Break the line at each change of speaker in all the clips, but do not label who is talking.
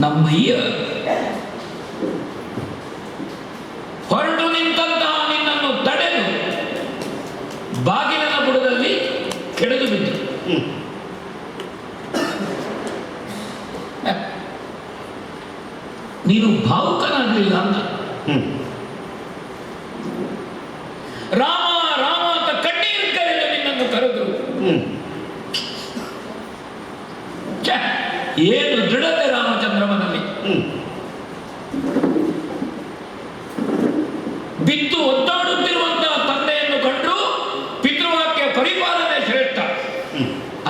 ನಮ್ಮಯ್ಯ ಹೊರಟು ನಿಂತಹ ನಿನ್ನನ್ನು ತಡೆದು ಬಾಗಿಲಿನ ಬುಡದಲ್ಲಿ ಕೆಡದು ಬಿದ್ದು ನೀನು ಭಾವುಕನಾಗಲಿಲ್ಲ ಅಂತ ರಾಮ ರಾಮ ಅಂತ ಕಣ್ಣೀರು ಕರೆದು ನಿನ್ನನ್ನು ಕರೆದು ಏನು ದೃಢತೆ ರಾಮಚಂದ್ರಮನಲ್ಲಿ ಬಿದ್ದು ಒದ್ದಾಡುತ್ತಿರುವಂತಹ ತಂದೆಯನ್ನು ಕಂಡು ಪಿತೃವಾಕ್ಯ ಪರಿಪಾಲನೆ ಶ್ರೇಷ್ಠ.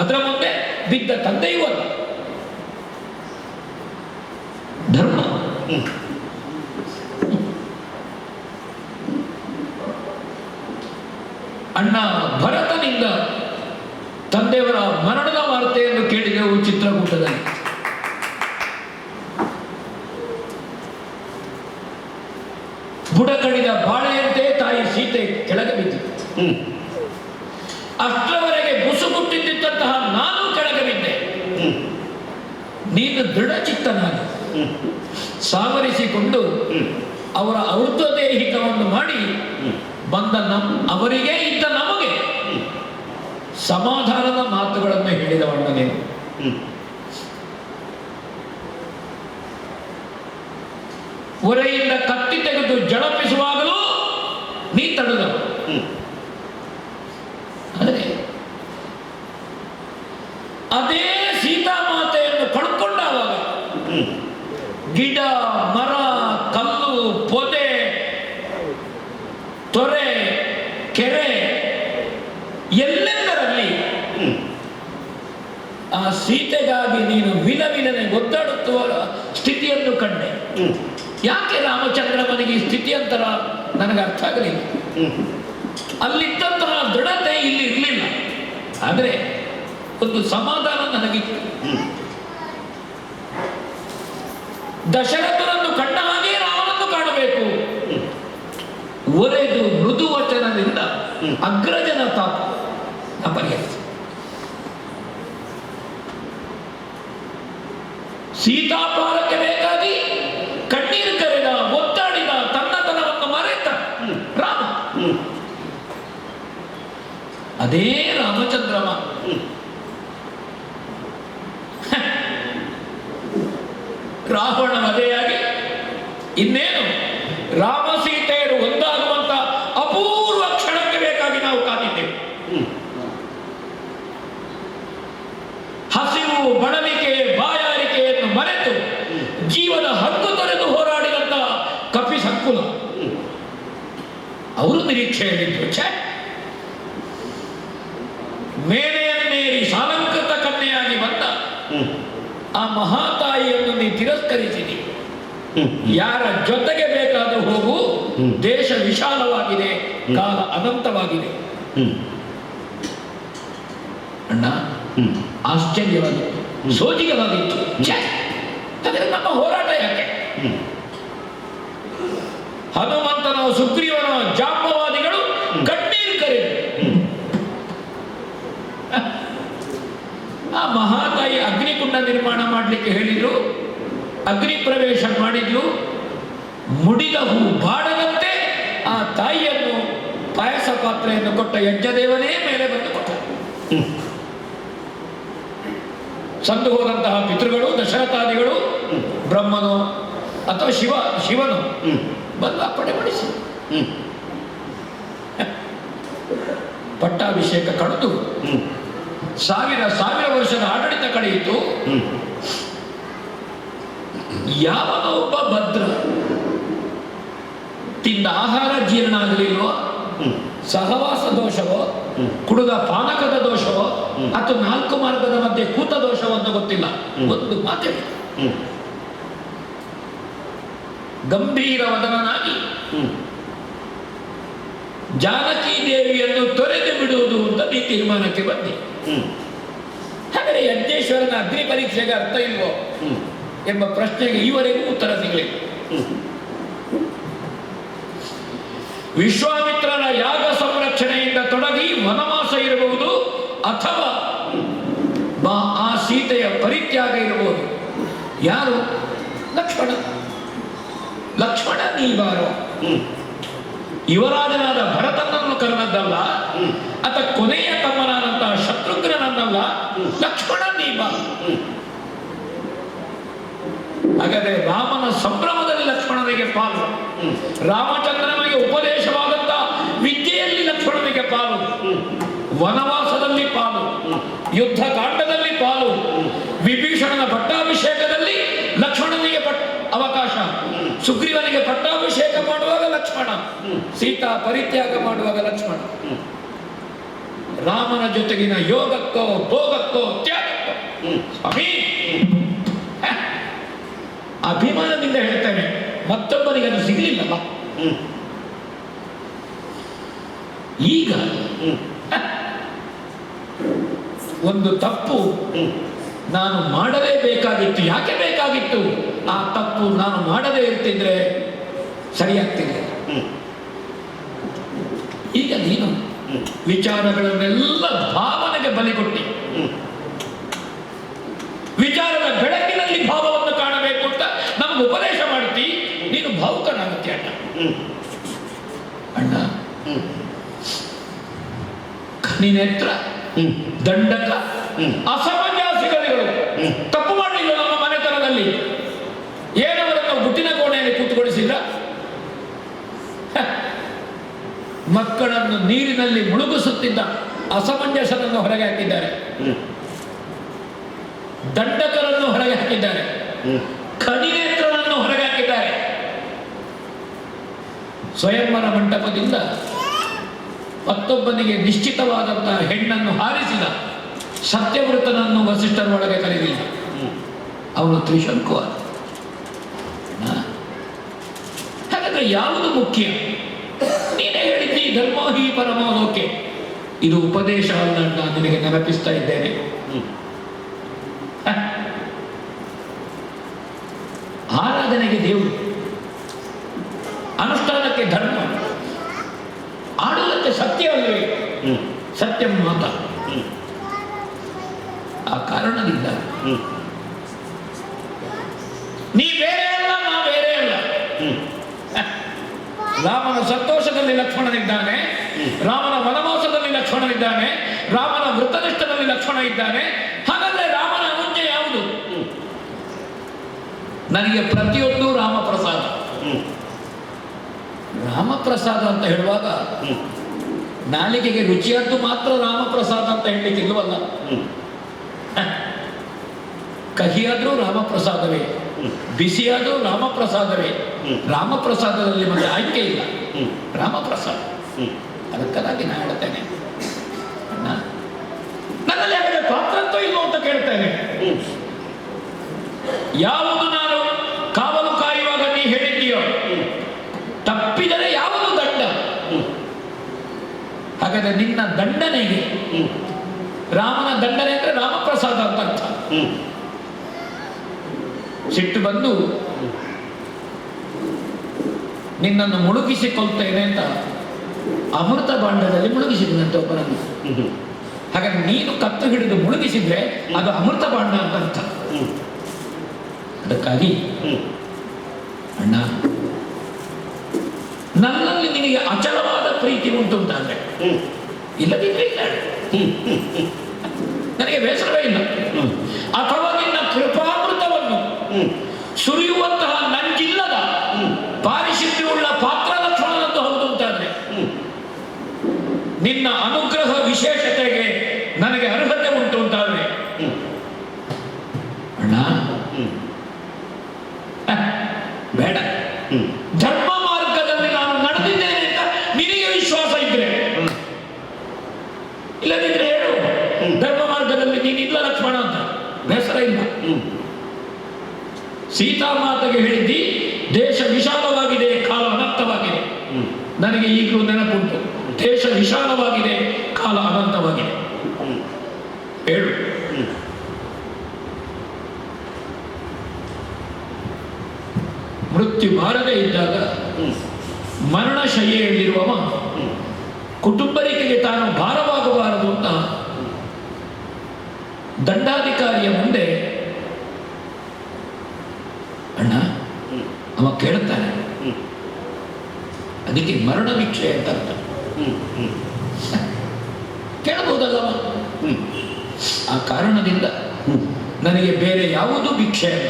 ಅದರ ಮುಂದೆ ಬಿದ್ದ ತಂದೆಯೂ ಅಲ್ಲ, ಧರ್ಮ. ಅಣ್ಣ ಭರತನಿಂದ ತಂದೆಯವರ ಮರಣದ ವಾರ್ತೆಯನ್ನು ಕೇಳಿದೆವು ಚಿತ್ರಕೂಟದಲ್ಲಿ. ಬುಡ ಕಡಿದ ಬಾಳೆಯಂತೆ ತಾಯಿ ಸೀತೆ ಕೆಳಗೆ ಬಿದ್ದಿತ್ತು. ಅಷ್ಟರವರೆಗೆ ಬುಸುಗುಟ್ಟಿದ್ದಂತಹ ನಾನು ಕೆಳಗೆ ಬಿದ್ದೆ. ನೀನು ದೃಢಚಿತ್ತನಾಗಿ ಸಾವರಿಸಿಕೊಂಡು ಅವರ ಔರ್ಧ್ವದೇಹಿಕವನ್ನು ಮಾಡಿ ಬಂದ ಅವರಿಗೆ ಇದ್ದ ನಮಗೆ ಸಮಾಧಾನದ ಮಾತುಗಳನ್ನು ಹೇಳಿದವಣ್ಣ ನೀನು. ಹೊರೆಯಿಂದ ಕತ್ತಿ ತೆಗೆದು ಜಳಪಿಸುವಾಗಲೂ ನೀ ತಡೆದ. ಆದರೆ ಅದೇ ಸೀತಾಮಾತೆಯನ್ನು ಕಳ್ಕೊಂಡಾಗ ಗಿಡ ಮರ ಕಲ್ಲು ಪೊದೆ ತೊರೆ ಕೆರೆ ಎಲ್ಲೆಂದರಲ್ಲಿ ಆ ಸೀತೆಗಾಗಿ ನೀನು ವಿಲವಿಲನೆ ಒದ್ದಾಡುತ್ತುವ ಸ್ಥಿತಿಯನ್ನು ಕಂಡೆ. ಯಾಕೆ ರಾಮಚಂದ್ರಮನಿಗೆ ಈ ಸ್ಥಿತಿ ಅಂತರ ನನಗೆ ಅರ್ಥ ಆಗಲಿಲ್ಲ. ಅಲ್ಲಿದ್ದಂತಹ ದೃಢತೆ ಇಲ್ಲಿ ಇರಲಿಲ್ಲ. ಆದರೆ ಒಂದು ಸಮಾಧಾನ ನನಗಿತ್ತು. ದಶರಥನನ್ನು ಕಂಡ ಹಾಗೆ ರಾಮನನ್ನು ಕಾಣಬೇಕು. ಒರೆದು ಮೃದು ವಚನದಿಂದ ಅಗ್ರಜನ ತಾಪ ಪರಿಹರಿಸಿ ಸೀತಾಪಾರಕ್ಕೆ ಬೇಕಾಗಿ ಕಣ್ಣೀರು ಕರೆದ, ಒತ್ತಾಡಿದ, ತನ್ನತನವನ್ನು ಮರೆತ ರಾಮ. ಅದೇ ರಾಮಚಂದ್ರಮ ರಾವಣ ವಧೆಯಾಗಿ ಇನ್ನೇನು ರಾಮ ಸೀತೆಯರು ಒಂದಾಗುವಂತ ಅಪೂರ್ವ ಕ್ಷಣಕ್ಕೆ ಬೇಕಾಗಿ ನಾವು ಕಾದಿದ್ದೇವೆ. ಹಸಿವು, ಬಳಲಿಕೆ, ಬಾಯಾರಿಕೆಯನ್ನು ಮರೆತು ಜೀವನ ಹಕ್ಕು ತೊರೆದು ಹೋರಾಡಿದಂತ ಕಪಿ ಸಂಕುಲ ಅವರು ನಿರೀಕ್ಷೆಯಲ್ಲಿದ್ದರು. ಮೇನೆಯನ್ನೇರಿ ಸಾಲಂಕೃತ ಕನ್ಯೆಯಾಗಿ ಬಂದ ಆ ಮಹಾತಾಯಿಯನ್ನು ನೀ ತಿರಸ್ಕರಿಸಿದಿ. ಯಾರ ಜೊತೆಗೆ ಬೇಕಾದರೂ ಹೋಗು, ದೇಶ ವಿಶಾಲವಾಗಿದೆ, ಕಾಲ ಅನಂತವಾಗಿದೆ. ಅಣ್ಣ ಆಶ್ಚರ್ಯವಾಗಿತ್ತು, ಸೋಜಿಗವಾಗಿತ್ತು. ಆದರೆ ನಮ್ಮ ಹೋರಾಟ ಯಾಕೆ? ಹನುಮಂತನೋ ಸುಗ್ರೀವನೋ ಜಾಂಬವಾದಿಗಳು ಕಣ್ಣೀರು ಕರೆದು ಆ ಮಹಾತಾಯಿ ಅಗ್ನಿಕುಂಡ ನಿರ್ಮಾಣ ಮಾಡಲಿಕ್ಕೆ ಹೇಳಿದ್ರು. ಅಗ್ನಿ ಪ್ರವೇಶ ಮಾಡಿದ್ಲು. ಮುಡಿದ ಹೂ ಬಾಡದಂತೆ ಆ ತಾಯಿಯನ್ನು ಪಾಯಸ ಪಾತ್ರೆಯನ್ನು ಕೊಟ್ಟ ಯಜ್ಞದೇವನೇ ಮೇಲೆ ಬಂದು ಕೊಟ್ಟ. ಸಂದು ಹೋದಂತಹ ಪಿತೃಗಳು, ದಶರಥಾದಿಗಳು, ಬ್ರಹ್ಮನು ಅಥವಾ ಶಿವನು ಬಂದು ಅಪ್ಪಣೆಗೊಳಿಸಿ ಪಟ್ಟಾಭಿಷೇಕ ಕಳೆದು ಸಾವಿರ ವರ್ಷದ ಆಡಳಿತ ಕಳೆಯಿತು. ಯಾವನೋ ಒಬ್ಬ ಭದ್ರ ತಿಂದ ಆಹಾರ ಜೀರ್ಣ ಆಗಲಿಲ್ವೋ, ಸಹವಾಸ ದೋಷವೋ, ಕುಡಿದ ಪಾನಕದ ದೋಷವೋ, ಅಥವಾ 4 ಮಾರ್ಗದ ಮಧ್ಯೆ ಕೂತ ದೋಷವನ್ನು ಗೊತ್ತಿಲ್ಲ. ಒಂದು ಮಾತೆ ಗಂಭೀರ ವದನನಾಗಿ ಜಾನಕಿ ದೇವಿಯನ್ನು ತೊರೆದು ಬಿಡುವುದು ಅಂತ ಈ ತೀರ್ಮಾನಕ್ಕೆ ಬಂದಿ. ಹಾಗಾದರೆ ಯಜ್ಞೇಶ್ವರನ ಅಗ್ನಿ ಪರೀಕ್ಷೆಗೆ ಅರ್ಥ ಇಲ್ವೋ ಎಂಬ ಪ್ರಶ್ನೆಗೆ ಈವರೆಗೂ ಉತ್ತರ ಸಿಗಲಿಲ್ಲ. ವಿಶ್ವಾಮಿತ್ರರ ಯಾಗ ಸಂರಕ್ಷಣೆಯಿಂದ ತೊಡಗಿ ವನವಾಸ ಇರಬಹುದು, ಅಥವಾ ಆ ಸೀತೆಯ ಪರಿತ್ಯಾಗ ಇರಬಹುದು. ಯಾರು? ಲಕ್ಷ್ಮಣ ನೀವಾರು ಯುವರಾಜನಾದ ಭರತನನ್ನು ಕರೆದದ್ದಲ್ಲ, ಅಥವಾ ಕೊನೆಯ ತಮ್ಮನಾದಂತಹ ಶತ್ರುಘ್ನನನ್ನಲ್ಲ, ಲಕ್ಷ್ಮಣ ನೀವ. ಹಾಗಾದರೆ ರಾಮನ ಸಂಭ್ರಮದಲ್ಲಿ ಲಕ್ಷ್ಮಣನಿಗೆ ಪಾಲು, ರಾಮಚಂದ್ರನಿಗೆ ಉಪದೇಶವಾದಂತ ವಿದ್ಯೆಯಲ್ಲಿ ಲಕ್ಷ್ಮಣನಿಗೆ ಪಾಲು, ವನವಾಸದಲ್ಲಿ ಪಾಲು, ಯುದ್ಧ ಕಾಂಡದಲ್ಲಿ ಪಾಲು, ವಿಭೀಷಣನ ಪಟ್ಟಾಭಿಷೇಕದಲ್ಲಿ ಲಕ್ಷ್ಮಣನಿಗೆ ಅವಕಾಶ, ಸುಗ್ರೀವನಿಗೆ ಪಟ್ಟಾಭಿಷೇಕ ಮಾಡುವಾಗ ಲಕ್ಷ್ಮಣ, ಸೀತಾ ಪರಿತ್ಯಾಗ ಮಾಡುವಾಗ ಲಕ್ಷ್ಮಣ. ರಾಮನ ಜೊತೆಗಿನ ಯೋಗಕ್ಕೋ ಭೋಗಕ್ಕೋ ತ್ಯಾಗಕ್ಕೋ ಅಭಿಮಾನದಿಂದ ಹೇಳ್ತೇನೆ, ಮತ್ತೊಬ್ಬರಿಗೆ ಅದು ಸಿಗಲಿಲ್ಲಲ್ಲ. ಈಗ ಒಂದು ತಪ್ಪು ನಾನು ಮಾಡಲೇಬೇಕಾಗಿತ್ತು. ಯಾಕೆ ಬೇಕಾಗಿತ್ತು? ಆ ತಪ್ಪು ನಾನು ಮಾಡದೇ ಇರ್ತಿದ್ರೆ ಸರಿಯಾಗ್ತಿಲ್ಲ. ಈಗ ನೀನು ವಿಚಾರಗಳನ್ನೆಲ್ಲ ಭಾವನೆಗೆ ಬಲಿ ಕೊಟ್ಟಿ, ವಿಚಾರದ ಬೆಳಕಿನಲ್ಲಿ ಭಾವವನ್ನು ಕಾಣಬೇಕು ಅಂತ ನಮ್ಗೆ ಉಪದೇಶ ಮಾಡ್ತಿ. ನೀನು ಭಾವುಕನಾಗತ್ತೆ ಅಣ್ಣ. ಖನಿನೇತ್ರ, ದಂಡಕ, ಅಸಮಂಜಾಸಿಗಳು ತಪ್ಪು ಮಾಡಲಿಲ್ಲ. ನಮ್ಮ ಮನೆತನದಲ್ಲಿ ಏನವರನ್ನು ಗುಟ್ಟಿನ ಕೋಣೆಯಲ್ಲಿ ಕೂತುಗೊಳಿಸಿಲ್ಲ. ಮಕ್ಕಳನ್ನು ನೀರಿನಲ್ಲಿ ಮುಳುಗಿಸುತ್ತಿದ್ದ ಅಸಮಂಜಸನನ್ನು ಹೊರಗೆ ಹಾಕಿದ್ದಾರೆ, ದಂಡಕರನ್ನು ಹೊರಗೆ ಹಾಕಿದ್ದಾರೆ, ಖನಿನೇತ್ರನನ್ನು ಹೊರಗೆ ಹಾಕಿದ್ದಾರೆ. ಸ್ವಯಂವರ ಮಂಟಪದಿಂದ ಮತ್ತೊಬ್ಬನಿಗೆ ನಿಶ್ಚಿತವಾದಂತಹ ಹೆಣ್ಣನ್ನು ಹಾರಿಸಿದ ಸತ್ಯವೃತನನ್ನು ವಸಿಷ್ಠರ ಒಳಗೆ ಕರೆದಿಲ್ಲ. ಅವನು ತ್ರಿಶಂಕುವಾದ. ಹಾಗಾದ್ರೆ ಯಾವುದು ಮುಖ್ಯ? ನೀನೇ ಹೇಳಿದ್ದಿ ಧರ್ಮೋ ಹಿ ಪರಮೋ ಲೋಕೆ. ಇದು ಉಪದೇಶ ಅಲ್ಲ, ನಾನು ನಿನಗೆ ನೆನಪಿಸ್ತಾ ಇದ್ದೇನೆ. ಆರಾಧನೆಗೆ ದೇವರು, ಅನುಷ್ಠಾನಕ್ಕೆ ಧರ್ಮ, ಆಡಲಕ್ಕೆ ಸತ್ಯ ಅಲ್ಲವೇ? ಸತ್ಯ ಮಾತ. ಆ ಕಾರಣದಿಂದ ನೀ ಬೇರೆ ಅಲ್ಲ, ನಾ ಬೇರೆ ಅಲ್ಲ. ರಾಮನ ಸಂತೋಷದಲ್ಲಿ ಲಕ್ಷ್ಮಣನಿದ್ದಾನೆ, ರಾಮನ ವನವಾಸದಲ್ಲಿ ಲಕ್ಷ್ಮಣನಿದ್ದಾನೆ, ರಾಮನ ವೃತ್ತನಿಷ್ಠದಲ್ಲಿ ಲಕ್ಷ್ಮಣ ಇದ್ದಾನೆ. ಹಾಗಾದ್ರೆ ರಾಮನ ಅನುಜ್ಞೆ ಯಾವುದು? ನನಗೆ ಪ್ರತಿಯೊಂದು ರಾಮಪ್ರಸಾದ. ರಾಮಪ್ರಸಾದ ಅಂತ ಹೇಳುವಾಗ ನಾಲಿಗೆಗೆ ರುಚಿಯಾದ್ದು ಮಾತ್ರ ರಾಮಪ್ರಸಾದ ಅಂತ ಹೇಳಲಿಕ್ಕೆ ಇಲ್ವಲ್ಲ. ಕಹಿಯಾದ್ರೂ ರಾಮಪ್ರಸಾದವೇ, ಬಿಸಿಯಾದ್ರೂ ರಾಮಪ್ರಸಾದವೇ. ರಾಮಪ್ರಸಾದದಲ್ಲಿ ಮತ್ತೆ ಆಯ್ಕೆ ಇಲ್ಲ, ರಾಮಪ್ರಸಾದ. ಅದಕ್ಕಾಗಿ ನಾನು ಹೇಳ್ತೇನೆ, ನನ್ನಲ್ಲಿ ಹಾಗಾದ್ರೆ ಪಾತ್ರ ಅಂತೂ ಇಲ್ವೋ ಅಂತ ಕೇಳ್ತೇನೆ. ಯಾವುದು ನಾನು ಕಾವಲು ಕಾಯುವಾಗ ನೀ ಹೇಳಿದ್ದೀಯೋ ತಪ್ಪಿದರೆ ಯಾವುದು ದಂಡ? ಹಾಗಾದ್ರೆ ನಿನ್ನ ದಂಡನೆಗೆ, ರಾಮನ ದಂಡನೆ ಅಂದ್ರೆ ರಾಮಪ್ರಸಾದ ಅಂತ ಅರ್ಥ. ಸಿಟ್ಟು ಬಂದು ನಿನ್ನನ್ನು ಮುಳುಗಿಸಿಕೊಳ್ತೇನೆ ಅಂತ ಅಮೃತ ಭಾಂಡದಲ್ಲಿ ಮುಳುಗಿಸಿದಂತೆ ಒಬ್ಬರನ್ನು. ಹಾಗಾದ್ರೆ ನೀನು ಕತ್ತು ಹಿಡಿದು ಮುಳುಗಿಸಿದ್ರೆ ಅದು ಅಮೃತ ಭಾಂಡ ಅಂತ ಅರ್ಥ. ಅದಕ್ಕಾಗಿ ಅಣ್ಣ, ನನ್ನಲ್ಲಿ ನಿನಗೆ ಅಚಲವಾದ ಪ್ರೀತಿ ಉಂಟು ಅಂತಾದ್ರೆ, ಇಲ್ಲದಿದ್ರೆ ಇಲ್ಲ, ನನಗೆ ಬೇಸರವೇ ಇಲ್ಲ. ಅಥವಾ ನಿನ್ನ ಕೃಪಾಮೃತವನ್ನು ಸುರಿಯುವಂತಹ ನಂಜಿಲ್ಲದ ಪಾರಿಶುದ್ಧವುಳ್ಳ ಪಾತ್ರ ಲಕ್ಷಣದಂತೂ ಹೌದು ಅಂತಾದ್ರೆ, ನಿನ್ನ ಅನುಗ್ರಹ ವಿಶೇಷತೆಗೆ ನನಗೆ ಅರ್ಹತೆ ಉಂಟು ಅಂತಾದ್ರೆ, ಅಣ್ಣ ಬೇಡ. ಧರ್ಮ ಮಾರ್ಗದಲ್ಲಿ ನಾನು ನಡೆದಿದ್ದೇನೆ ಅಂತ ನಿನಗೆ ವಿಶ್ವಾಸ ಇದ್ರೆ, ಇಲ್ಲದಿದ್ರೆ ಹೇಳು, ಧರ್ಮ ಮಾರ್ಗದಲ್ಲಿ ನೀನಿಲ್ಲ ಲಕ್ಷ್ಮಣ ಅಂತ, ಬೇಸರ ಇಲ್ಲ. ಸೀತಾಮಾತೆಗೆ ಹೇಳಿದ್ದಿ, ದೇಶ ವಿಶಾಲವಾಗಿದೆ, ಕಾಲ ಅನಂತವಾಗಿದೆ. ನನಗೆ ಈಗಲೂ ನೆನಪುಂಟು, ದೇಶ ವಿಶಾಲವಾಗಿದೆ, ಕಾಲ ಅನಂತವಾಗಿದೆ. ಹೇಳು. ಮೃತ್ಯು ಬಾರದೇ ಇದ್ದಾಗ ಮರಣಶಯ್ಯೆಯಲ್ಲಿರುವವ ಕುಟುಂಬರಿಕೆಗೆ ತಾನು ಭಾರವಾಗಬಾರದು ಅಂತ ದಂಡಾಧಿಕಾರಿಯ ಮುಂದೆ ಅಣ್ಣ ಅವ ಕೇಳುತ್ತಾನೆ. ಅದಕ್ಕೆ ಮರಣ ಭಿಕ್ಷೆ ಅಂತ ಅರ್ಥ. ಕೇಳಬಹುದಲ್ಲವ? ಆ ಕಾರಣದಿಂದ ನನಗೆ ಬೇರೆ ಯಾವುದೂ ಭಿಕ್ಷೆ ಅಲ್ಲ.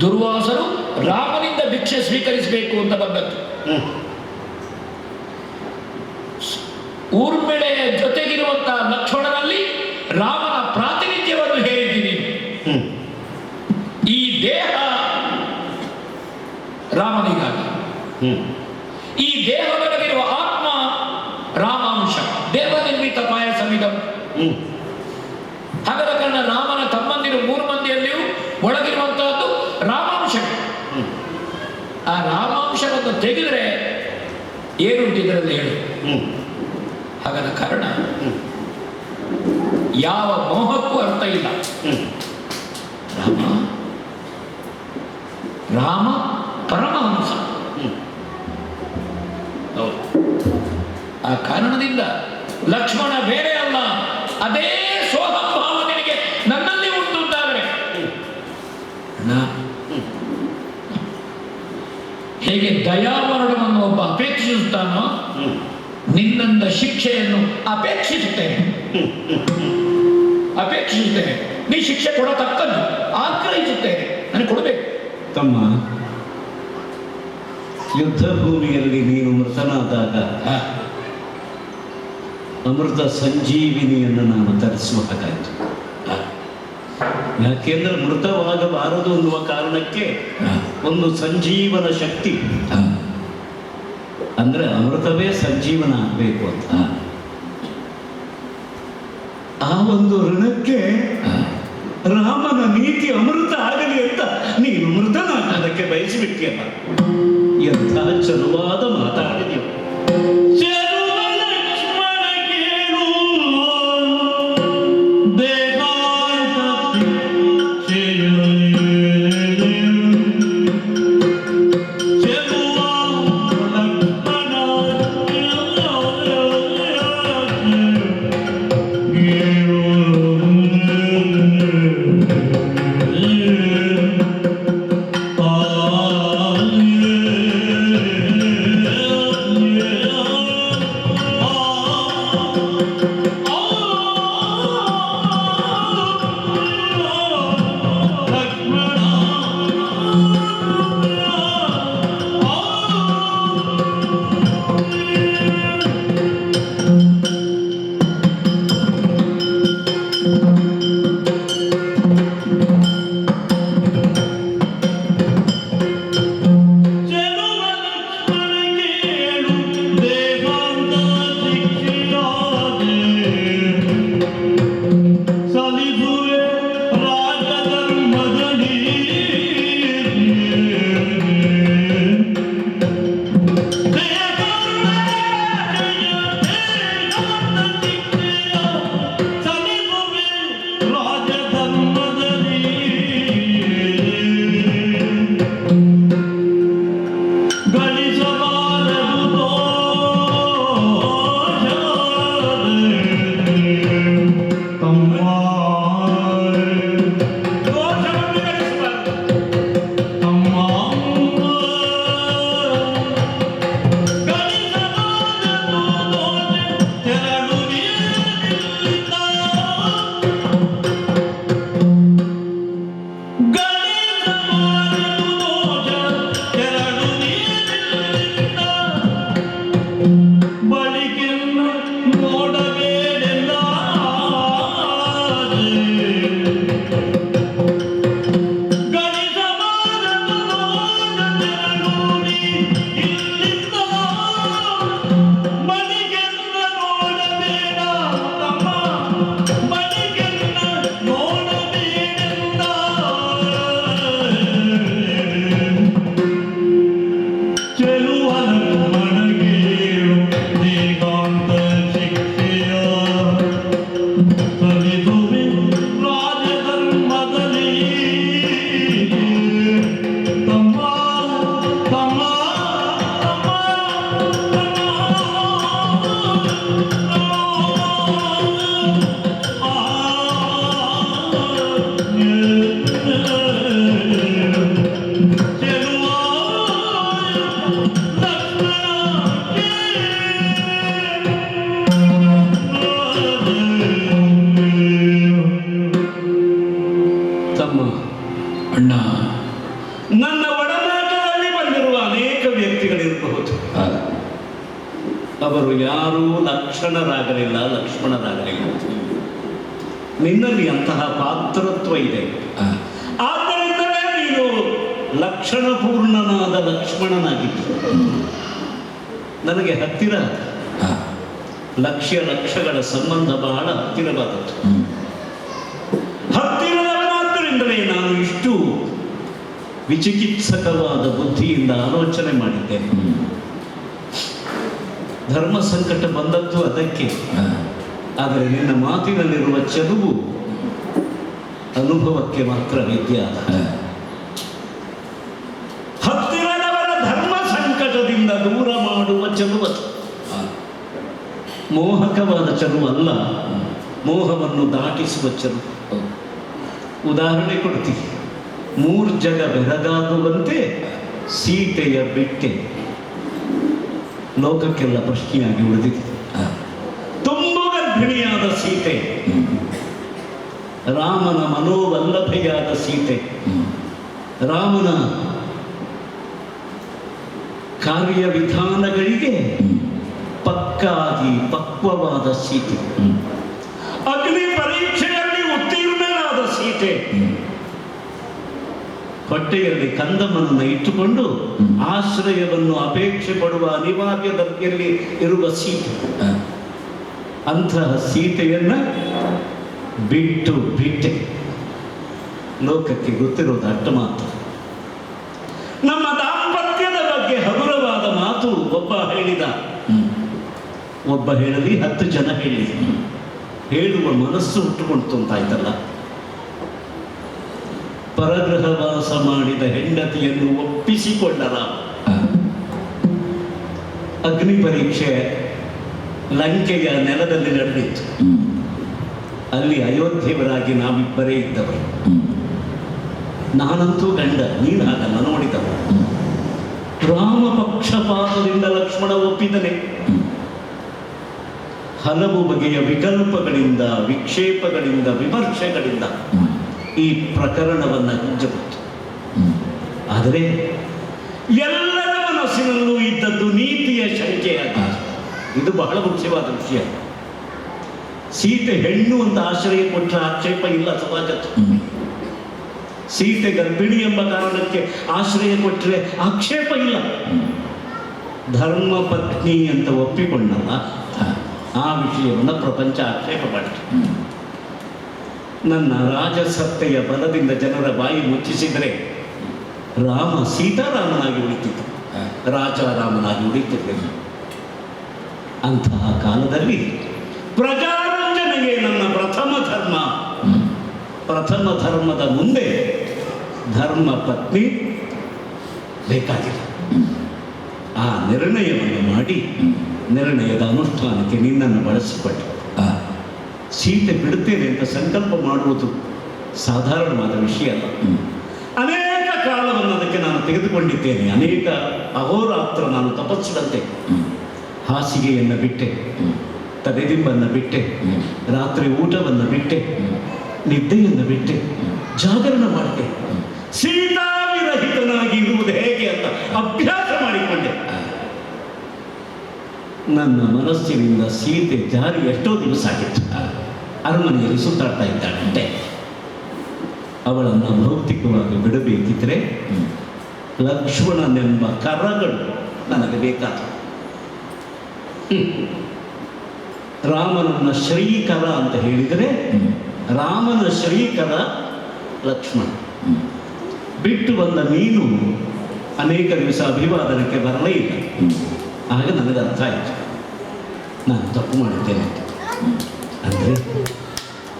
ದುರ್ವಾಸರು ರಾಮನಿಂದ ಭಿಕ್ಷೆ ಸ್ವೀಕರಿಸಬೇಕು ಅಂತ ಬಂದದ್ದು. ಊರ್ಮಿಳೆಯ ಜೊತೆಗಿರುವಂತಹ ಲಕ್ಷ್ಮಣನಲ್ಲಿ ರಾಮನ ಪ್ರಾತಿನಿಧ್ಯವನ್ನು ಹೇಳಿದ್ದೀನಿ. ಈ ದೇಹ ರಾಮನಿಗಾಗಿ, ಈ ದೇಹದೊಳಗಿರುವ ಆತ್ಮ ರಾಮಾಂಶ, ದೇವನಿರ್ಮಿತ ಪಾಯಸಮಿದಂ. ಹಾಗಾದ ಕಾರಣ ರಾಮನ ತಮ್ಮಂದಿರು 3 ಮಂದಿಯಲ್ಲಿಯೂ ಒಳಗಿರುವಂತಹದ್ದು ರಾಮಾಂಶ. ಆ ರಾಮಾಂಶವನ್ನು ತೆಗೆದರೆ ಏನುಂಟು ಇದರಲ್ಲಿ ಹೇಳು? ಹಾಗಾದ ಕಾರಣ ಯಾವ ಮೋಹಕ್ಕೂ ಅರ್ಥ ಇಲ್ಲ. ರಾಮ ರಾಮ ಪರಮಹಂಸ. ಆ ಕಾರಣದಿಂದ ಲಕ್ಷ್ಮಣ ಬೇರೆ ಅಲ್ಲ, ಅದೇ ಸೋಹಭಾವ ನಿನಗೆ ನನ್ನಲ್ಲಿ ಉಂಟು ಅಂತಾದರೆ, ಹೇಗೆ ದಯಾಮರಣವನ್ನು ಒಬ್ಬ ಅಪೇಕ್ಷಿಸುತ್ತಾನೋ, ನಿನ್ನಿಂದ ಶಿಕ್ಷೆಯನ್ನು ಅಪೇಕ್ಷಿಸುತ್ತೇನೆ. ನೀ ಶಿಕ್ಷೆ ಕೊಡತಕ್ಕದ್ದು ಆಗ್ರಹಿಸುತ್ತೇನೆ, ನನಗೆ ಕೊಡಬೇಕು.
ತಮ್ಮ, ಯುದ್ಧ ಭೂಮಿಯಲ್ಲಿ ನೀನು ಮೃತನಾದಾಗ ಅಮೃತ ಸಂಜೀವಿನಿಯನ್ನು ನಾನು ತರಿಸುವ ಹಾಗಾಯಿತು. ಯಾಕೆಂದ್ರೆ ಮೃತವಾಗಬಾರದು ಅನ್ನುವ ಕಾರಣಕ್ಕೆ ಒಂದು ಸಂಜೀವನ ಶಕ್ತಿ, ಅಂದ್ರೆ ಅಮೃತವೇ ಸಂಜೀವನ ಆಗಬೇಕು ಅಂತ. ಆ ಒಂದು ಋಣಕ್ಕೆ ರಾಮನ ನೀತಿ ಅಮೃತ ಆಗಲಿ ಅಂತ ನೀನು ಮೃತನಾಗೋದಕ್ಕೆ ಬಯಸಿಬಿಟ್ಟಿಯಲ್ಲ. ಎಂಥ ಚಲುವಾದ ಮಾತಾಡಿದೆಯೋ. ತಮ್ಮ,
ಅಣ್ಣ,
ನನ್ನ ಒಡನಾಟದಲ್ಲಿ ಬಂದಿರುವ ಅನೇಕ ವ್ಯಕ್ತಿಗಳಿರಬಹುದು. ಅವರು ಯಾರೂ ಲಕ್ಷಣರಾಗಲಿಲ್ಲ, ಲಕ್ಷ್ಮಣರಾಗಲಿಲ್ಲ. ನಿನ್ನಲ್ಲಿ ಅಂತಹ ಪಾತ್ರತ್ವ ಇದೆ. ಆದ್ದರಿಂದಲೇ ನೀನು ಲಕ್ಷಣಪೂರ್ಣನಾದ ಲಕ್ಷ್ಮಣನಾಗಿದ್ದು ನನಗೆ ಹತ್ತಿರ. ಲಕ್ಷಗಳ ಸಂಬಂಧ ಬಹಳ ಹತ್ತಿರವಾದದ್ದು. ಹತ್ತಿರದವನಾದ್ದರಿಂದಲೇ ನಾನು ಇಷ್ಟು ವಿಚಿಕಿತ್ಸಕವಾದ ಬುದ್ಧಿಯಿಂದ ಆಲೋಚನೆ ಮಾಡಿದ್ದೇನೆ. ಧರ್ಮ ಸಂಕಟ ಬಂದದ್ದು ಅದಕ್ಕೆ. ಆದರೆ ನಿನ್ನ ಮಾತಿನಲ್ಲಿರುವ ಚೆಲುವು ಅನುಭವಕ್ಕೆ ಮಾತ್ರ ವಿದ್ಯಾದ. ಹತ್ತಿರದವರ ಧರ್ಮ ಸಂಕಟದಿಂದ ದೂರ ಮಾಡುವ ಚೆಲುವದು. ಮೋಹಕವಾದ ಚೆಲುವಲ್ಲ, ಮೋಹವನ್ನು ದಾಟಿಸುವ ಚೆಲುವು. ಉದಾಹರಣೆ ಕೊಡ್ತೀವಿ. 3 ಜಗ ಬೆರಗಾಗುವಂತೆ ಸೀತೆಯ ಬಿಟ್ಟೆ ಲೋಕಕ್ಕೆಲ್ಲ ಪ್ರಶ್ನೆಯಾಗಿ ಉಳಿದಿದೆ. ತುಂಬು ಗರ್ಭಿಣಿಯಾದ ಸೀತೆ, ರಾಮನ ಮನೋವಲ್ಲಭೆಯಾದ ಸೀತೆ, ರಾಮನ ಕಾರ್ಯವಿಧಾನಗಳಿಗೆ ಪಕ್ಕಾಗಿ ಪಕ್ವವಾದ ಸೀತೆ, ಅಗ್ನಿ ಪರೀಕ್ಷೆಯಲ್ಲಿ ಉತ್ತೀರ್ಣನಾದ ಸೀತೆ, ಹೊಟ್ಟೆಯಲ್ಲಿ ಕಂದಮ್ಮನನ್ನು ಇಟ್ಟುಕೊಂಡು ಆಶ್ರಯವನ್ನು ಅಪೇಕ್ಷೆ ಪಡುವ ಅನಿವಾರ್ಯದಲ್ಲಿ ಇರುವ ಸೀತೆ. ಅಂತಹ ಸೀತೆಯನ್ನ ಬಿಟ್ಟೆ ಲೋಕಕ್ಕೆ ಗೊತ್ತಿರೋದು ಅಡ್ಡ ಮಾತು. ನಮ್ಮ ದಾಂಪತ್ಯದ ಬಗ್ಗೆ ಹಗುರವಾದ ಮಾತು ಒಬ್ಬ ಹೇಳಿದ, ಒಬ್ಬ ಹೇಳಲಿ 10 ಜನ ಹೇಳಿ, ಹೇಳುವ ಮನಸ್ಸು ಹುಟ್ಟುಕೊಳ್ತು ಅಂತಾಯ್ತಲ್ಲ. ಪರಗೃಹವಾಸ ಮಾಡಿದ ಹೆಂಡತಿಯನ್ನು ಒಪ್ಪಿಸಿಕೊಂಡರ. ಅಗ್ನಿ ಪರೀಕ್ಷೆ ಲಂಕೆಯ ನೆಲದಲ್ಲಿ ನಡೆದಿತ್ತು. ಅಲ್ಲಿ ಅಯೋಧ್ಯೆಯವರಾಗಿ ನಾವಿಬ್ಬರೇ ಇದ್ದವರು. ನಾನಂತೂ ಗಂಡ, ನೀನು ಹಾಗಲ್ಲ ನೋಡಿದವ. ರಾಮ ಪಕ್ಷಪಾತದಿಂದ ಲಕ್ಷ್ಮಣ ಒಪ್ಪಿದನೆ. ಹಲವು ಬಗೆಯ ವಿಕಲ್ಪಗಳಿಂದ, ವಿಕ್ಷೇಪಗಳಿಂದ, ವಿಮರ್ಶೆಗಳಿಂದ ಈ ಪ್ರಕರಣವನ್ನು ಹಿಂಜಬಹುದು. ಆದರೆ ಎಲ್ಲರ ಮನಸ್ಸಿನಲ್ಲೂ ಇದ್ದದ್ದು ನೀತಿಯ ಶಂಕೆಯಾಗಿ. ಇದು ಬಹಳ ಮುಖ್ಯವಾದ ವಿಷಯ. ಸೀತೆ ಹೆಣ್ಣು ಅಂತ ಆಶ್ರಯ ಕೊಟ್ಟರೆ ಆಕ್ಷೇಪ ಇಲ್ಲ ಸಮಾಜದ್ದು. ಸೀತೆ ಗರ್ಭಿಣಿ ಎಂಬ ಕಾರಣಕ್ಕೆ ಆಶ್ರಯ ಕೊಟ್ಟರೆ ಆಕ್ಷೇಪ ಇಲ್ಲ. ಧರ್ಮ ಪತ್ನಿ ಅಂತ ಒಪ್ಪಿಕೊಂಡಲ್ಲ, ಆ ವಿಷಯವನ್ನು ಪ್ರಪಂಚ ಆಕ್ಷೇಪ ಮಾಡಿತು. ನನ್ನ ರಾಜಸತ್ತೆಯ ಬಲದಿಂದ ಜನರ ಬಾಯಿ ಮುಚ್ಚಿಸಿದರೆ ರಾಮ ಸೀತಾರಾಮನಾಗಿ ಉಳಿತಿದ್ದ, ರಾಜಾರಾಮನಾಗಿ ಉಳಿತಿರಲಿಲ್ಲ. ಅಂತಹ ಕಾಲದಲ್ಲಿ ಪ್ರಜಾರಂಜನೆಗೆ ನನ್ನ ಪ್ರಥಮ ಧರ್ಮದ ಮುಂದೆ ಧರ್ಮ ಪತ್ನಿ ಬೇಕಾಗಿಲ್ಲ. ಆ ನಿರ್ಣಯವನ್ನು ಮಾಡಿ ನಿರ್ಣಯದ ಅನುಷ್ಠಾನಕ್ಕೆ ನಿನ್ನನ್ನು ಬಳಸಿಕೊಟ್ಟು ಸೀತೆ ಬಿಡುತ್ತೇನೆ ಅಂತ ಸಂಕಲ್ಪ ಮಾಡುವುದು ಸಾಧಾರಣವಾದ ವಿಷಯ ಅಲ್ಲ. ಅನೇಕ ಕಾಲವನ್ನು ಅದಕ್ಕೆ ನಾನು ತೆಗೆದುಕೊಂಡಿದ್ದೇನೆ. ಅನೇಕ ಅಹೋರಾತ್ರ ನಾನು ತಪಸ್ಸಿದಂತೆ ಹಾಸಿಗೆಯನ್ನು ಬಿಟ್ಟೆ, ತಲೆದಿಂಬನ್ನು ಬಿಟ್ಟೆ, ರಾತ್ರಿ ಊಟವನ್ನು ಬಿಟ್ಟೆ, ನಿದ್ದೆಯನ್ನು ಬಿಟ್ಟೆ, ಜಾಗರಣ ಮಾಡಿದೆ. ಸೀತಾವಿರಹಿತನಾಗಿ ಇರುವುದು ಹೇಗೆ ಅಂತ ಅಭ್ಯಾಸ ಮಾಡಿಕೊಂಡೆ. ನನ್ನ ಮನಸ್ಸಿನಿಂದ ಸೀತೆ ಜಾರಿ ಎಷ್ಟೋ ದಿವಸ ಆಗಿತ್ತು. ಅರಮನೆಯಲ್ಲಿ ಸುತ್ತಾಡ್ತಾ ಇದ್ದಾಳಂತೆ. ಅವಳನ್ನು ಭೌತಿಕವಾಗಿ ಬಿಡಬೇಕಿದ್ರೆ ಲಕ್ಷ್ಮಣನೆಂಬ ಕರಗಳು ನನಗೆ ಬೇಕಾದ. ರಾಮನನ್ನ ಶ್ರೀಕರ ಅಂತ ಹೇಳಿದರೆ ರಾಮನ ಶ್ರೀಕರ ಲಕ್ಷ್ಮಣ. ಬಿಟ್ಟು ಬಂದ ನೀನು ಅನೇಕ ದಿವಸ ಅಭಿವಾದನಕ್ಕೆ ಬರಲೇ ಇಲ್ಲ. ಆಗ ನನಗೆ ಅರ್ಥ ಆಯಿತು, ನಾನು ತಪ್ಪು ಮಾಡಿದ್ದೇನೆ. ಅಂದರೆ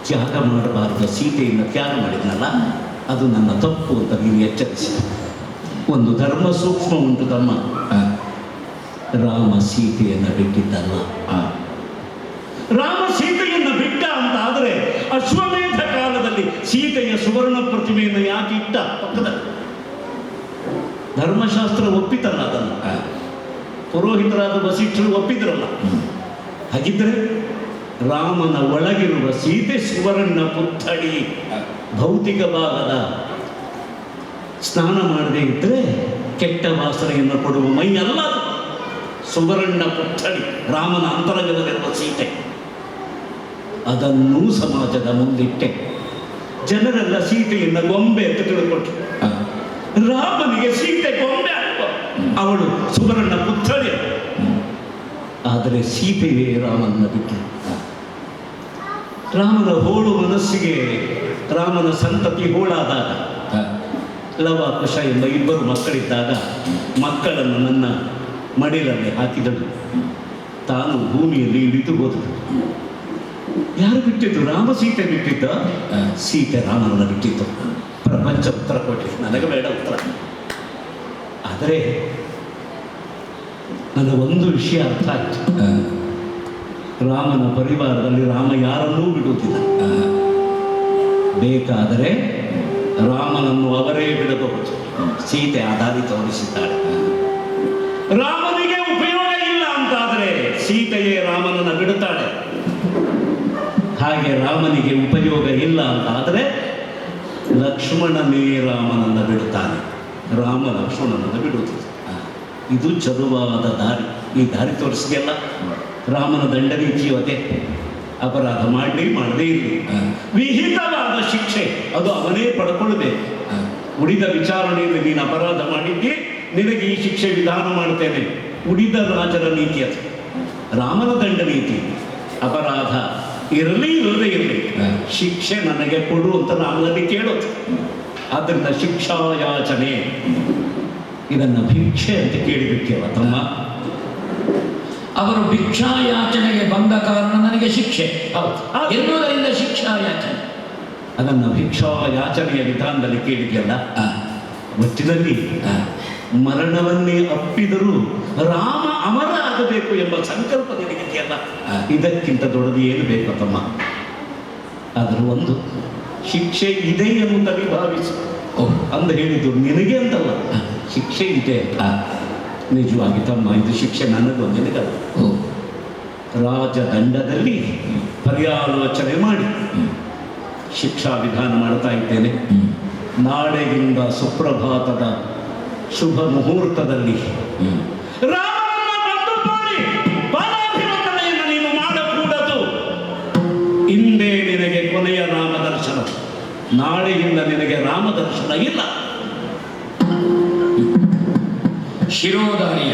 ತ್ಯಾಗ ಮಾಡಬಾರ್ದ ಸೀತೆಯನ್ನು ತ್ಯಾಗ ಮಾಡಿದ್ನಲ್ಲ, ಅದು ನನ್ನ ತಪ್ಪು ಅಂತ ನೀನು ಎಚ್ಚರಿಸಿ. ಒಂದು ಧರ್ಮ ಸೂಕ್ಷ್ಮ ಉಂಟು ತಮ್ಮ. ರಾಮ ಸೀತೆಯನ್ನು ಬಿಟ್ಟಿದ್ದಲ್ಲ. ರಾಮ ಸೀತೆಯನ್ನು ಬಿಟ್ಟ ಅಂತ ಆದರೆ ಅಶ್ವಮೇಧ ಕಾಲದಲ್ಲಿ ಸೀತೆಯ ಸುವರ್ಣ ಪ್ರತಿಮೆಯನ್ನು ಯಾಕೆ ಇಟ್ಟ ಪಕ್ಕದಲ್ಲಿ? ಧರ್ಮಶಾಸ್ತ್ರ ಒಪ್ಪಿತಲ್ಲ ಅದನ್ನು. ಪುರೋಹಿತರಾದ ವಸಿಷ್ಠರು ಒಪ್ಪಿದ್ರಲ್ಲ. ಹಾಗಿದ್ದರೆ ರಾಮನ ಒಳಗಿರುವ ಸೀತೆ ಸುವರ್ಣ ಪುತ್ಥಳಿ. ಭೌತಿಕ ಭಾಗದ ಸ್ನಾನ ಮಾಡದೇ ಇದ್ದರೆ ಕೆಟ್ಟ ವಾಸನೆಯನ್ನು ಕೊಡುವ ಮೈ ಅಲ್ಲ ಅದು. ಸುವರ್ಣ ಪುತ್ಥಳಿ ರಾಮನ ಅಂತರಂಗದಲ್ಲಿರುವ ಸೀತೆ. ಅದನ್ನೂ ಸಮಾಜದ ಮುಂದಿಟ್ಟೆ. ಜನರೆಲ್ಲ ಸೀತೆಯನ್ನು ಗೊಂಬೆ ಅಂತ ತಿಳ್ಕೊಟ್ರು. ರಾಮನಿಗೆ ಸೀತೆ ಗೊಂಬೆ ಅಲ್ವ, ಅವಳು ಸುವರ್ಣ ಪುತ್ಥಳಿ. ಆದರೆ ಸೀತೆಯೇ ರಾಮನ ಬಿಟ್ಟು. ರಾಮನ ಹೋಳು ಮನಸ್ಸಿಗೆ ರಾಮನ ಸಂತತಿ ಹೋಳಾದಾಗ, ಲವ ಕುಶ ಎಂಬ ಇಬ್ಬರು ಮಕ್ಕಳಿದ್ದಾಗ ಮಕ್ಕಳನ್ನು ನನ್ನ ಮಡಿಲಲ್ಲಿ ಹಾಕಿದಳು. ತಾನು ಭೂಮಿಯಲ್ಲಿ ಇಳಿದು ಹೋದಳು. ಯಾರು ಬಿಟ್ಟಿದ್ದು? ರಾಮ ಸೀತೆ ಬಿಟ್ಟಿದ್ದ? ಸೀತೆ ರಾಮನನ್ನು ಬಿಟ್ಟಿದ್ದು. ಪ್ರಪಂಚ ಉತ್ತರ ಕೊಟ್ಟೆ, ನನಗೆ ಬೇಡ ಉತ್ತರ. ಆದರೆ ನನಗೊಂದು ವಿಷಯ ಅರ್ಥ ಆಯ್ತು. ರಾಮನ ಪರಿವಾರದಲ್ಲಿ ರಾಮ ಯಾರನ್ನೂ ಬಿಡುವುದಿಲ್ಲ. ಬೇಕಾದರೆ ರಾಮನನ್ನು ಅವರೇ ಬಿಡಬಹುದು. ಸೀತೆ ಆ ದಾರಿ ತೋರಿಸಿದ್ದಾಳೆ. ರಾಮನಿಗೆ ಉಪಯೋಗ ಇಲ್ಲ ಅಂತಾದರೆ ಸೀತೆಯೇ ರಾಮನನ್ನು ಬಿಡುತ್ತಾಳೆ. ಹಾಗೆ ರಾಮನಿಗೆ ಉಪಯೋಗ ಇಲ್ಲ ಅಂತಾದರೆ ಲಕ್ಷ್ಮಣನೇ ರಾಮನನ್ನು ಬಿಡುತ್ತಾನೆ. ರಾಮ ಲಕ್ಷ್ಮಣನನ್ನು ಬಿಡುತ್ತದೆ. ಇದು ಚದುವಾದ ದಾರಿ. ಈ ದಾರಿ ತೋರಿಸಿದೆಯಲ್ಲ, ರಾಮನ ದಂಡ ನೀತಿಯು ಅದೇ. ಅಪರಾಧ ಮಾಡಲಿ ಮಾಡದೇ ಇರಲಿ, ವಿಹಿತವಾದ ಶಿಕ್ಷೆ ಅದು ಅವನೇ ಪಡ್ಕೊಳ್ಬೇಕು. ಉಳಿದ ವಿಚಾರಣೆಯಲ್ಲಿ ನೀನು ಅಪರಾಧ ಮಾಡಿದ್ದಿ, ನಿನಗೆ ಈ ಶಿಕ್ಷೆ ವಿಧಾನ ಮಾಡ್ತೇನೆ. ಉಳಿದ ರಾಜರ ನೀತಿ ಅದು. ರಾಮನ ದಂಡ ನೀತಿ ಅಪರಾಧ ಇರಲಿ ಇರದೇ ಇರಲಿ, ಶಿಕ್ಷೆ ನನಗೆ ಕೊಡು ಅಂತ ರಾಮನಲ್ಲಿ ಕೇಳೋದು. ಆದ್ದರಿಂದ ಶಿಕ್ಷಾಯಾಚನೆ, ಇದನ್ನು ಭಿಕ್ಷೆ ಅಂತ ಕೇಳಿಬಿಟ್ಟಿಯಲ್ಲ ತಮ್ಮ.
ಅವರು ಭಿಕ್ಷಾಯಾಚನೆಗೆ ಬಂದ ಕಾರಣ ನನಗೆ ಶಿಕ್ಷೆ ಎನ್ನುವುದರಿಂದ ಶಿಕ್ಷಾಯಾಚನೆ.
ಅದನ್ನು ಭಿಕ್ಷಾಯಾಚನೆಯ ವಿಧಾನದಲ್ಲಿ ಕೇಳಿದ್ಯಲ್ಲ. ಒಟ್ಟಿನಲ್ಲಿ ಮರಣವನ್ನೇ ಅಪ್ಪಿದರೂ ರಾಮ ಅಮರ ಆಗಬೇಕು ಎಂಬ ಸಂಕಲ್ಪ ನಿನಗಿದೆಯಲ್ಲ, ಇದಕ್ಕಿಂತ ದೊಡ್ಡದು ಏನು ಬೇಕು ತಮ್ಮ? ಆದರೂ ಒಂದು ಶಿಕ್ಷೆ ಇದೆ ಎಂಬುದಾಗಿ ಭಾವಿಸು ಅಂದು ಹೇಳಿದ್ದು ನಿನಗೆ ಅಂತಲ್ಲ, ಶಿಕ್ಷೆ ಇದೆ ಅಂತ. ನಿಜವಾಗಿ ತಮ್ಮ, ಇದು ಶಿಕ್ಷೆ ನನಗೂ ನಿನಗಲ್ಲ. ರಾಜದಂಡದಲ್ಲಿ ಪರ್ಯಾಲೋಚನೆ ಮಾಡಿ ಶಿಕ್ಷಾ ವಿಧಾನ ಮಾಡ್ತಾ ಇದ್ದೇನೆ. ನಾಳೆಯಿಂದ ಸುಪ್ರಭಾತದ ಶುಭ ಮುಹೂರ್ತದಲ್ಲಿ ರಾಮನನ್ನ ಬಂದು ಮಾಡಿ ಪಾದಾಭಿವಂದನೆಯನ್ನು ನೀನು ಮಾಡಕೂಡದು. ಇಂದೇ ನಿನಗೆ ಕೊನೆಯ ರಾಮ ದರ್ಶನ. ನಾಳೆಯಿಂದ ನಿನಗೆ ರಾಮ ದರ್ಶನ ಇಲ್ಲ.
ಶಿರೋಧಾರಿಯ